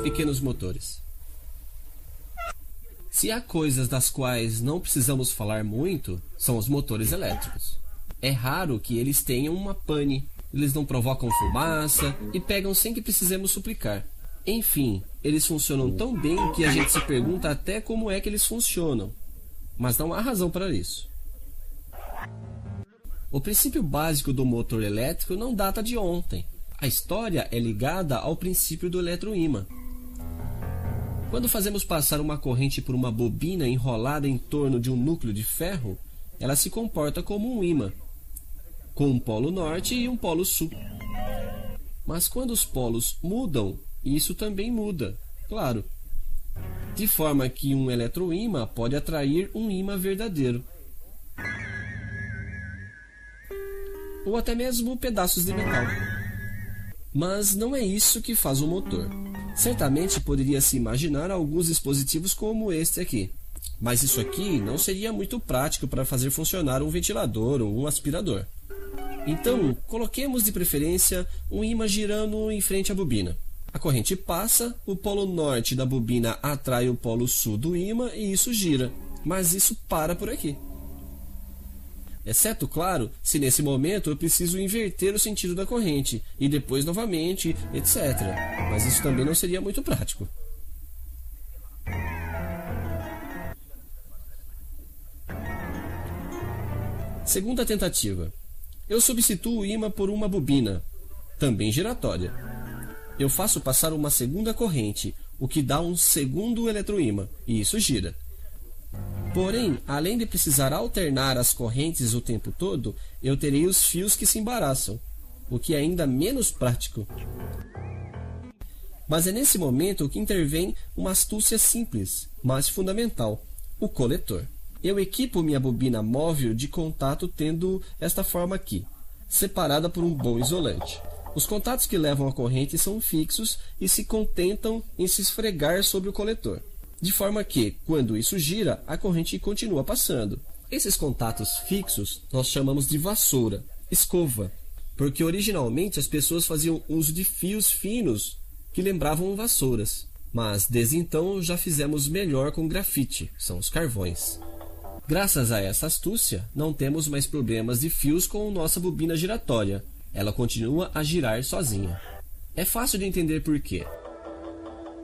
pequenos motores. Se há coisas das quais não precisamos falar muito, são os motores elétricos. É raro que eles tenham uma pane, eles não provocam fumaça e pegam sem que precisemos suplicar. Enfim, eles funcionam tão bem que a gente se pergunta até como é que eles funcionam. Mas não há razão para isso. O princípio básico do motor elétrico não data de ontem. A história é ligada ao princípio do eletroímã. Quando fazemos passar uma corrente por uma bobina enrolada em torno de um núcleo de ferro, ela se comporta como um ímã, com um polo norte e um polo sul. Mas quando os polos mudam, isso também muda, claro. De forma que um eletroímã pode atrair um ímã verdadeiro. Ou até mesmo pedaços de metal. Mas não é isso que faz o motor. Certamente poderia-se imaginar alguns dispositivos como este aqui. Mas isso aqui não seria muito prático para fazer funcionar um ventilador ou um aspirador. Então, coloquemos de preferência um ímã girando em frente à bobina. A corrente passa, o polo norte da bobina atrai o polo sul do ímã e isso gira. Mas isso para por aqui. Exceto, claro, se nesse momento eu preciso inverter o sentido da corrente, e depois novamente, etc. Mas isso também não seria muito prático. Segunda tentativa. Eu substituo o ímã por uma bobina, também giratória. Eu faço passar uma segunda corrente, o que dá um segundo eletroímã, e isso gira. Porém, além de precisar alternar as correntes o tempo todo, eu terei os fios que se embaraçam, o que é ainda menos prático. Mas é nesse momento que intervém uma astúcia simples, mas fundamental, o coletor. Eu equipo minha bobina móvel de contato tendo esta forma aqui, separada por um bom isolante. Os contatos que levam a corrente são fixos e se contentam em se esfregar sobre o coletor. De forma que, quando isso gira, a corrente continua passando. Esses contatos fixos nós chamamos de vassoura, escova, porque originalmente as pessoas faziam uso de fios finos que lembravam vassouras. Mas desde então já fizemos melhor com grafite, são os carvões. Graças a essa astúcia, não temos mais problemas de fios com nossa bobina giratória. Ela continua a girar sozinha. É fácil de entender por quê.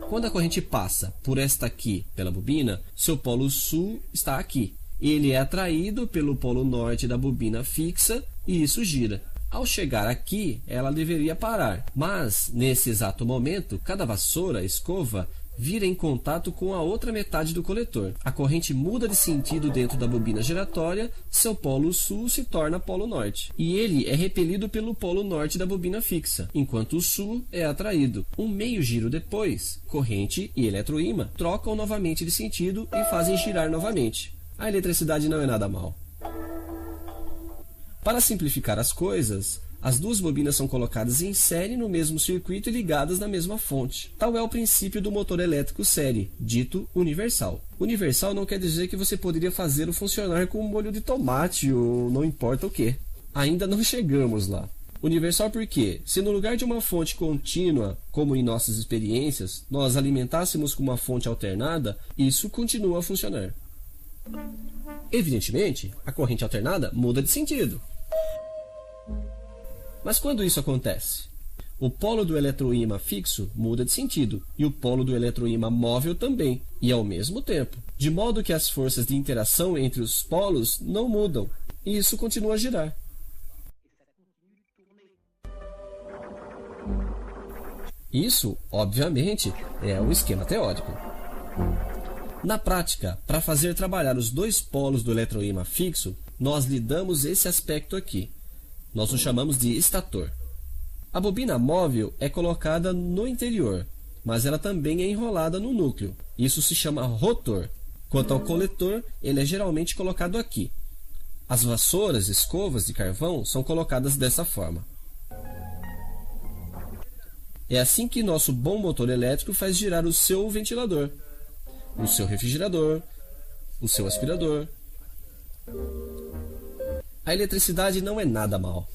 Quando a corrente passa por esta aqui, pela bobina, seu polo sul está aqui. Ele é atraído pelo polo norte da bobina fixa e isso gira. Ao chegar aqui, ela deveria parar, mas, nesse exato momento, cada vassoura, escova, vira em contato com a outra metade do coletor. A corrente muda de sentido dentro da bobina giratória, seu polo sul se torna polo norte. E ele é repelido pelo polo norte da bobina fixa, enquanto o sul é atraído. Um meio giro depois, corrente e eletroímã trocam novamente de sentido e fazem girar novamente. A eletricidade não é nada mal. Para simplificar as coisas, as duas bobinas são colocadas em série no mesmo circuito e ligadas na mesma fonte. Tal é o princípio do motor elétrico série, dito universal. Universal não quer dizer que você poderia fazê-lo funcionar com um molho de tomate ou não importa o que. Ainda não chegamos lá. Universal porque, se no lugar de uma fonte contínua, como em nossas experiências, nós alimentássemos com uma fonte alternada, isso continua a funcionar. Evidentemente, a corrente alternada muda de sentido. Mas quando isso acontece? O polo do eletroímã fixo muda de sentido e o polo do eletroímã móvel também, e ao mesmo tempo, de modo que as forças de interação entre os polos não mudam, e isso continua a girar. Isso, obviamente, é um esquema teórico. Na prática, para fazer trabalhar os dois polos do eletroímã fixo, nós lhe damos esse aspecto aqui. Nós o chamamos de estator. A bobina móvel é colocada no interior, mas ela também é enrolada no núcleo. Isso se chama rotor. Quanto ao coletor, ele é geralmente colocado aqui. As vassouras, escovas de carvão são colocadas dessa forma. É assim que nosso bom motor elétrico faz girar o seu ventilador, o seu refrigerador, o seu aspirador. A eletricidade não é nada mal.